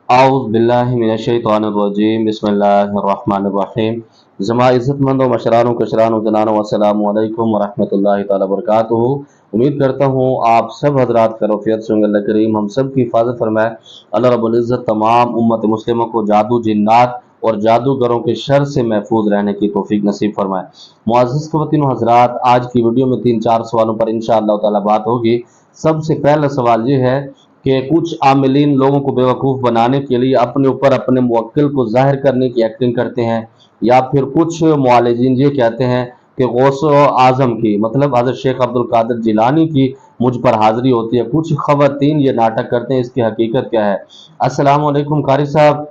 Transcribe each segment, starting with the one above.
आउज़ बिल्लाहि मिनश्शैतानिर्रजीम बिस्मिल्लाहिर्रहमानिर्रहीम। जमा इज़्ज़तमंदों मशरानों कशरानों जनानों अस्सलामु अलैकुम वरहमतुल्लाहि ताला बरकातुहू। उम्मीद करता हूँ आप सब हजरात खैरियत से होंगे। अल्लाह करीम हम सब की हिफाजत फरमाए। अल्लाह रब्बुल इज़्ज़त तमाम उम्मत मुस्लिमों को जादू जिन्नात और जादूगरों के शर से महफूज रहने की तौफीक नसीब फरमाए। मुअज़्ज़ज़ ख़वातीन व हज़रात, आज की वीडियो में 3-4 सवालों पर इंशाअल्लाह ताला बात होगी। सबसे पहला सवाल ये है कि कुछ आमिलीन लोगों को बेवकूफ़ बनाने के लिए अपने ऊपर अपने मुवक्किल को ज़ाहिर करने की एक्टिंग करते हैं, या फिर कुछ मुआलिजीन ये कहते हैं कि गौस आज़म की मतलब हज़रत शेख अब्दुल कादिर जिलानी की मुझ पर हाज़िरी होती है। कुछ ख़वातीन ये नाटक करते हैं, इसकी हकीकत क्या है? अस्सलाम वालेकुम कारी साहब,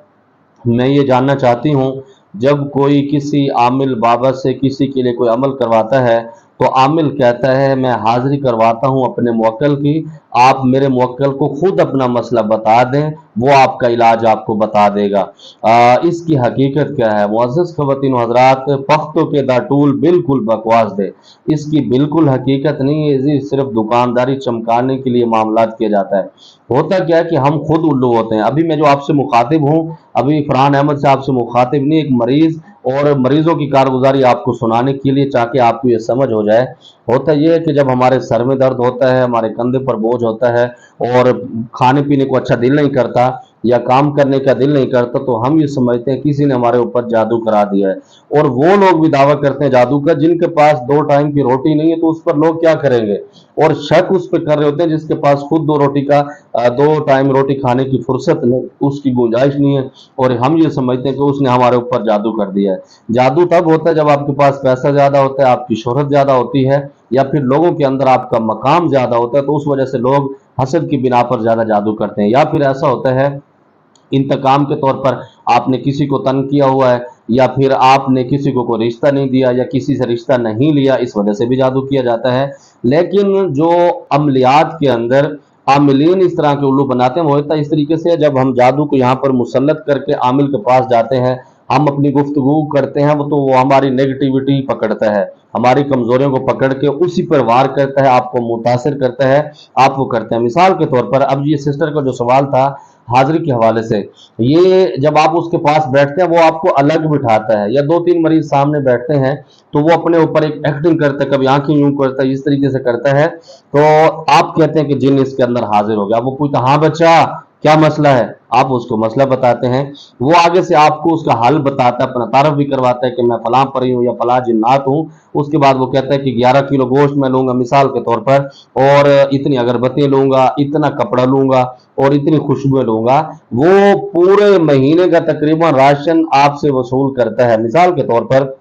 मैं ये जानना चाहती हूँ, जब कोई किसी आमिल बाबा से किसी के लिए कोई अमल करवाता है तो आमिल कहता है मैं हाजिरी करवाता हूँ अपने मुवक्किल की, आप मेरे मुवक्किल को खुद अपना मसला बता दें, वो आपका इलाज आपको बता देगा। इसकी हकीकत क्या है? मुअज़्ज़ज़ ख़वातीन हज़रात, पख्तों के दाटूल बिल्कुल बकवास दे, इसकी बिल्कुल हकीकत नहीं है। ये सिर्फ दुकानदारी चमकाने के लिए मामलात किया जाता है। होता क्या है कि हम खुद उल्लू होते हैं। अभी मैं जो आपसे मुखातिब हूँ, अभी फरहान अहमद से आपसे मुखातिब नहीं, एक मरीज़ और मरीजों की कारगुजारी आपको सुनाने के लिए, ताकि आपको ये समझ हो जाए। होता यह है कि जब हमारे सर में दर्द होता है, हमारे कंधे पर बोझ होता है और खाने पीने को अच्छा दिल नहीं करता या काम करने का दिल नहीं करता, तो हम ये समझते हैं किसी ने हमारे ऊपर जादू करा दिया है। और वो लोग भी दावा करते हैं जादू का जिनके पास 2 टाइम की रोटी नहीं है, तो उस पर लोग क्या करेंगे? और शक उस पर कर रहे होते हैं जिसके पास खुद 2 टाइम रोटी खाने की फुर्सत नहीं, उसकी गुंजाइश नहीं है, और हम ये समझते हैं कि उसने हमारे ऊपर जादू कर दिया है। जादू तब होता है जब आपके पास पैसा ज्यादा होता है, आपकी शोहरत ज्यादा होती है, या फिर लोगों के अंदर आपका मकाम ज्यादा होता है, तो उस वजह से लोग हसद की बिना पर ज्यादा जादू करते हैं। या फिर ऐसा होता है इंतकाम के तौर पर आपने किसी को तंग किया हुआ है, या फिर आपने किसी को कोई रिश्ता नहीं दिया या किसी से रिश्ता नहीं लिया, इस वजह से भी जादू किया जाता है। लेकिन जो अमलियात के अंदर आमिलीन इस तरह के उल्लू बनाते हैं, वो होता है इस तरीके से, जब हम जादू को यहाँ पर मुसल्लत करके आमिल के पास जाते हैं, हम अपनी गुफ्तगू करते हैं, वो हमारी नेगेटिविटी पकड़ता है, हमारी कमजोरियों को पकड़ के उसी पर वार करता है, आपको मुतासिर करता है, आप वो करते हैं। मिसाल के तौर पर, अब ये सिस्टर का जो सवाल था हाजिरी के हवाले से, ये जब आप उसके पास बैठते हैं, वो आपको अलग बिठाता है, या 2-3 मरीज सामने बैठते हैं, तो वो अपने ऊपर एक एक्टिंग करता है, कभी आंखें यूं करता है, इस तरीके से करता है, तो आप कहते हैं कि जिन इसके अंदर हाजिर हो गया। वो पूछता हाँ बच्चा क्या मसला है, आप उसको मसला बताते हैं, वो आगे से आपको उसका हल बताता है, अपना तारफ भी करवाता है कि मैं फलां परी हूँ या फलां जिन्नात हूँ। उसके बाद वो कहता है कि 11 किलो गोश्त मैं लूंगा मिसाल के तौर पर, और इतनी अगरबत्ती लूंगा, इतना कपड़ा लूंगा और इतनी खुशबुएं लूंगा। वो पूरे महीने का तकरीबन राशन आपसे वसूल करता है। मिसाल के तौर पर,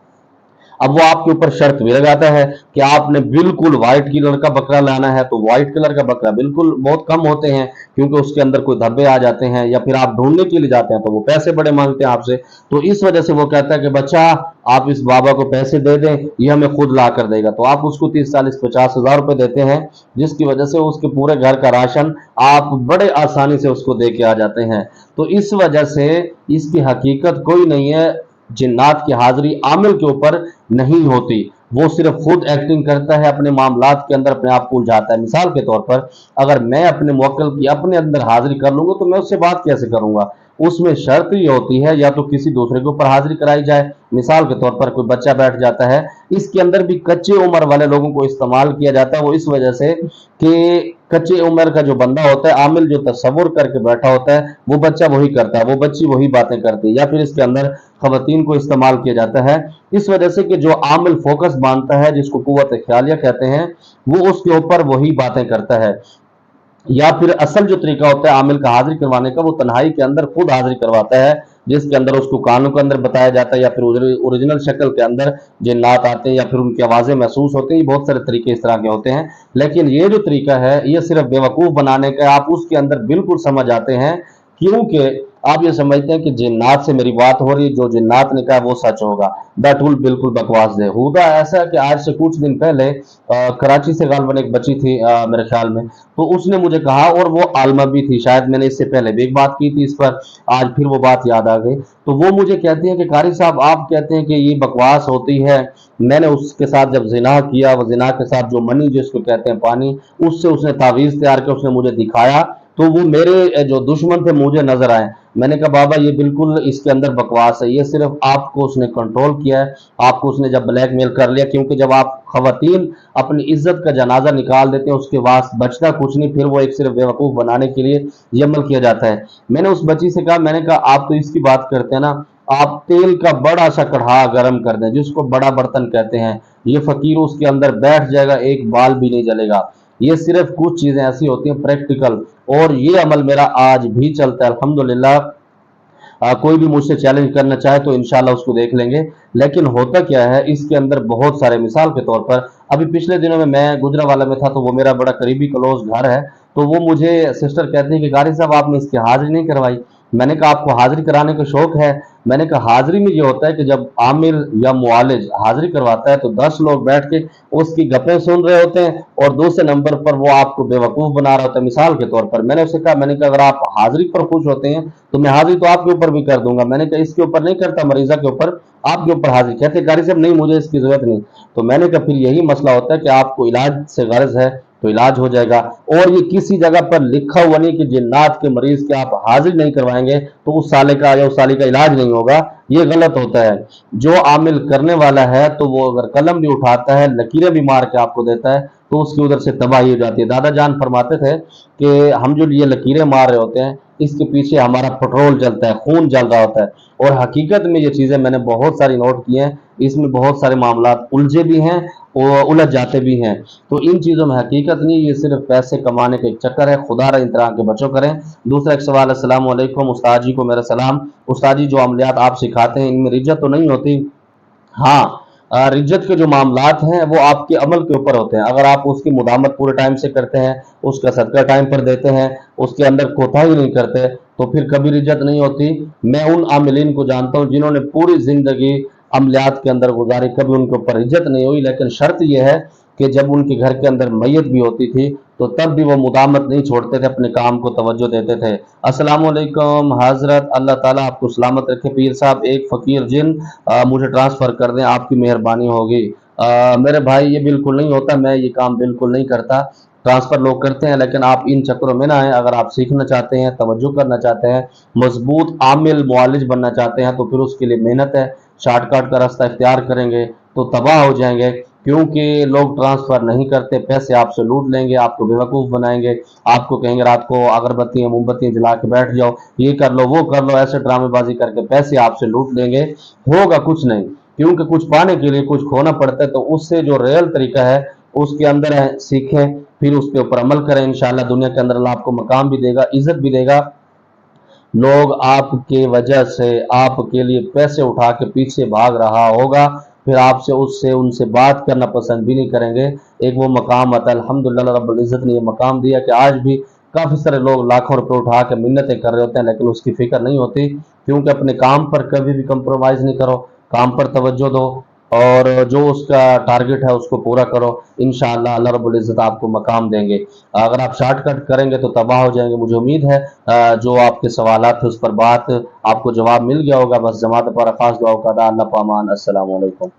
अब वो आपके ऊपर शर्त भी लगाता है कि आपने बिल्कुल व्हाइट कलर का बकरा लाना है, तो व्हाइट कलर का बकरा बिल्कुल बहुत कम होते हैं, क्योंकि उसके अंदर कोई धब्बे आ जाते हैं, या फिर आप ढूंढने के लिए जाते हैं तो वो पैसे बड़े मांगते हैं आपसे। तो इस वजह से वो कहता है कि बच्चा आप इस बाबा को पैसे दे दें, ये हमें खुद ला कर देगा। तो आप उसको 30-40-50 हज़ार रुपए देते हैं, जिसकी वजह से उसके पूरे घर का राशन आप बड़े आसानी से उसको दे के आ जाते हैं। तो इस वजह से इसकी हकीकत कोई नहीं है। जिन्नात की हाजिरी आमिल के ऊपर नहीं होती, वो सिर्फ खुद एक्टिंग करता है, अपने मामलात के अंदर अपने आप को उलझाता है। मिसाल के तौर पर, अगर मैं अपने मुवक्किल की अपने अंदर हाजिरी कर लूंगा, तो मैं उससे बात कैसे करूंगा? उसमें शर्त ये होती है या तो किसी दूसरे के ऊपर हाजिरी कराई जाए। मिसाल के तौर पर कोई बच्चा बैठ जाता है, इसके अंदर भी कच्चे उम्र वाले लोगों को इस्तेमाल किया जाता है। वो इस वजह से कि कच्चे उम्र का जो बंदा होता है, आमिल जो तस्वुर करके बैठा होता है, वो बच्चा वही करता है, वो बच्ची वही बातें करती है। या फिर इसके अंदर खवातीन को इस्तेमाल किया जाता है, इस वजह से कि जो आमिल फोकस बांधता है, जिसको कुव्वत ख्यालिया कहते हैं, वो उसके ऊपर वही बातें करता है। या फिर असल जो तरीका होता है आमिल का हाजिरी करवाने का, वो तन्हाई के अंदर खुद हाजिरी करवाता है, जिसके अंदर उसको कानों के अंदर बताया जाता है, या फिर ओरिजिनल शक्ल के अंदर जिन्नात आते हैं, या फिर उनकी आवाजें महसूस होती हैं। बहुत सारे तरीके इस तरह के होते हैं, लेकिन ये जो तरीका है ये सिर्फ बेवकूफ बनाने का। आप उसके अंदर बिल्कुल समझ आते हैं, क्योंकि आप ये समझते हैं कि जिन्नात से मेरी बात हो रही है, जो जिन्नात ने कहा वो सच होगा। बैटुल बिल्कुल बकवास है। हुदा ऐसा है कि आज से कुछ दिन पहले कराची से गालबन एक बच्ची थी, मेरे ख्याल में, तो उसने मुझे कहा, और वो आलमा भी थी, शायद मैंने इससे पहले भी एक बात की थी इस पर, आज फिर वो बात याद आ गई। तो वो मुझे कहती है कि कारी साहब आप कहते हैं कि ये बकवास होती है, मैंने उसके साथ जब जिना किया, वो जिना के साथ जो मनी जिसको कहते हैं पानी, उससे उसने तावीज तैयार किया, उसने मुझे दिखाया, तो वो मेरे जो दुश्मन थे मुझे नजर आए। मैंने कहा बाबा ये बिल्कुल इसके अंदर बकवास है, ये सिर्फ आपको उसने कंट्रोल किया है, आपको उसने जब ब्लैकमेल कर लिया, क्योंकि जब आप खवातीन अपनी इज्जत का जनाजा निकाल देते हैं उसके बाद बचता कुछ नहीं, फिर वो एक सिर्फ बेवकूफ बनाने के लिए ये अमल किया जाता है। मैंने उस बच्ची से कहा, मैंने कहा आप तो इसकी बात करते हैं ना, आप तेल का बड़ा सा कढ़ा गर्म कर दें, जिसको बड़ा बर्तन कहते हैं, ये फकीर उसके अंदर बैठ जाएगा, एक बाल भी नहीं जलेगा। ये सिर्फ कुछ चीजें ऐसी होती हैं प्रैक्टिकल, और ये अमल मेरा आज भी चलता है अल्हम्दुलिल्लाह। कोई भी मुझसे चैलेंज करना चाहे तो इंशाल्लाह उसको देख लेंगे। लेकिन होता क्या है इसके अंदर बहुत सारे, मिसाल के तौर पर अभी पिछले दिनों में मैं गुजरावाला में था, तो वो मेरा बड़ा करीबी क्लोज घर है, तो वो मुझे सिस्टर कहती है कि कारी साहब आपने इसकी हाजिरी नहीं करवाई। मैंने कहा आपको हाजिरी कराने का शौक है? मैंने कहा हाजिरी में ये होता है कि जब आमिर या मुआलिज हाजिरी करवाता है तो 10 लोग बैठ के उसकी गप्पें सुन रहे होते हैं, और दूसरे नंबर पर वो आपको बेवकूफ बना रहा होता है। मिसाल के तौर पर मैंने उससे कहा, मैंने कहा अगर आप हाजिरी पर खुश होते हैं तो मैं हाजिरी तो आपके ऊपर भी कर दूंगा, मैंने कहा इसके ऊपर नहीं करता, मरीजा के ऊपर, आपके ऊपर हाजिरी। कहते कारी साहब नहीं मुझे इसकी जरूरत नहीं। तो मैंने कहा फिर यही मसला होता है कि आपको इलाज से गर्ज है तो इलाज हो जाएगा, और ये किसी जगह पर लिखा हुआ नहीं कि जिन्नात के मरीज के आप हाजिर नहीं करवाएंगे तो उस साले का या उस साली का इलाज नहीं होगा। ये गलत होता है। जो आमिल करने वाला है तो वो अगर कलम भी उठाता है, लकीरें भी मार के आपको देता है, तो उसकी उधर से तबाही हो जाती है। दादा जान फरमाते थे कि हम जो ये लकीरें मार रहे होते हैं इसके पीछे हमारा पेट्रोल जलता है, खून जल रहा होता है। और हकीकत में ये चीजें मैंने बहुत सारी नोट की हैं, इसमें बहुत सारे मामला उलझे भी हैं और उलझ जाते भी हैं। तो इन चीजों में हकीकत नहीं, ये सिर्फ पैसे कमाने का एक चक्कर है। खुदा इन तरह के बच्चों करें। दूसरा एक सवाल, अस्सलाम वालेकुम उस्ताद जी को मेरा सलाम। उस्ताद जी जो अमलियात आप सिखाते हैं इनमें रिज्जत तो नहीं होती? हाँ, रिज्जत के जो मामलात हैं वो आपके अमल के ऊपर होते हैं। अगर आप उसकी मुदामत पूरे टाइम से करते हैं, उसका सदका टाइम पर देते हैं, उसके अंदर कोताही नहीं करते, तो फिर कभी रिज्जत नहीं होती। मैं उन आमिलीन को जानता हूँ जिन्होंने पूरी जिंदगी अमलियात के अंदर गुजारी, कभी उनके ऊपर रिज्जत नहीं हुई। लेकिन शर्त यह है कि जब उनके घर के अंदर मैयत भी होती थी तो तब भी वो मुदामत नहीं छोड़ते थे, अपने काम को तवज्जो देते थे। अस्सलाम वालेकुम हजरत, अल्लाह ताला आपको सलामत रखे। पीर साहब एक फकीर जिन मुझे ट्रांसफर कर दें, आपकी मेहरबानी होगी। मेरे भाई ये बिल्कुल नहीं होता, मैं ये काम बिल्कुल नहीं करता। ट्रांसफर लोग करते हैं, लेकिन आप इन चक्करों में ना आए। अगर आप सीखना चाहते हैं, तवज्जो करना चाहते हैं, मजबूत आमिल मुआलिज बनना चाहते हैं, तो फिर उसके लिए मेहनत है। शॉर्टकट का रास्ता इख्तियार करेंगे तो तबाह हो जाएंगे, क्योंकि लोग ट्रांसफर नहीं करते, पैसे आपसे लूट लेंगे, आपको बेवकूफ बनाएंगे, आपको कहेंगे रात को अगरबत्तियां मोमबत्तियां जला के बैठ जाओ, ये कर लो वो कर लो, ऐसे ड्रामेबाजी करके पैसे आपसे लूट लेंगे। होगा कुछ नहीं, क्योंकि कुछ पाने के लिए कुछ खोना पड़ता है। तो उससे जो रियल तरीका है उसके अंदर है, सीखें, फिर उसके ऊपर अमल करें। इंशाल्लाह दुनिया के अंदर अल्लाह आपको मकाम भी देगा, इज्जत भी देगा। लोग आपके वजह से आपके लिए पैसे उठा के पीछे भाग रहा होगा, फिर आपसे उससे उनसे बात करना पसंद भी नहीं करेंगे। एक वो मकाम आता है, अल्हम्दुलिल्लाह रब्बुल इज्जत ने ये मकाम दिया कि आज भी काफी सारे लोग लाखों रुपए उठा के मिन्नतें कर रहे होते हैं, लेकिन उसकी फिक्र नहीं होती। क्योंकि अपने काम पर कभी भी कंप्रोमाइज नहीं करो, काम पर तवज्जो दो, और जो उसका टारगेट है उसको पूरा करो। इंशाअल्लाह अल्लाह रब्बुल इज्जत आपको मकाम देंगे। अगर आप शॉर्टकट करेंगे तो तबाह हो जाएंगे। मुझे उम्मीद है जो आपके सवालात थे उस पर बात आपको जवाब मिल गया होगा। बस जमात पर खास दुआ का अल्लाह पामान। अस्सलाम वालेकुम।